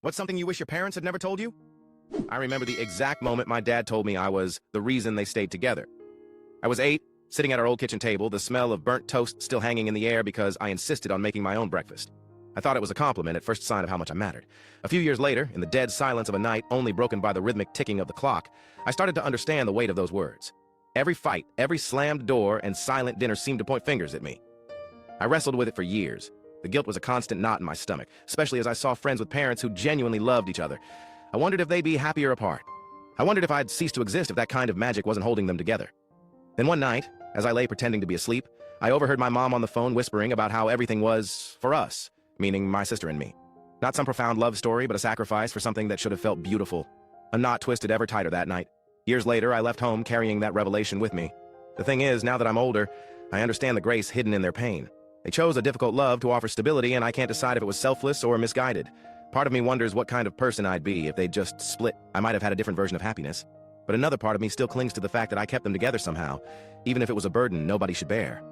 What's something you wish your parents had never told you? I remember the exact moment my dad told me I was the reason they stayed together. I was 8, sitting at our old kitchen table, the smell of burnt toast still hanging in the air because I insisted on making my own breakfast. I thought it was a compliment at first sign of how much I mattered. A few years later, in the dead silence of a night only broken by the rhythmic ticking of the clock, I started to understand the weight of those words. Every fight, every slammed door, and silent dinner seemed to point fingers at me. I wrestled with it for years. The guilt was a constant knot in my stomach, especially as I saw friends with parents who genuinely loved each other. I wondered if they'd be happier apart. I wondered if I'd cease to exist if that kind of magic wasn't holding them together. Then one night, as I lay pretending to be asleep, I overheard my mom on the phone whispering about how everything was for us, meaning my sister and me. Not some profound love story, but a sacrifice for something that should have felt beautiful. A knot twisted ever tighter that night. Years later, I left home carrying that revelation with me. The thing is, now that I'm older, I understand the grace hidden in their pain. They chose a difficult love to offer stability, and I can't decide if it was selfless or misguided. Part of me wonders what kind of person I'd be if they'd just split. I might have had a different version of happiness. But another part of me still clings to the fact that I kept them together somehow, even if it was a burden nobody should bear.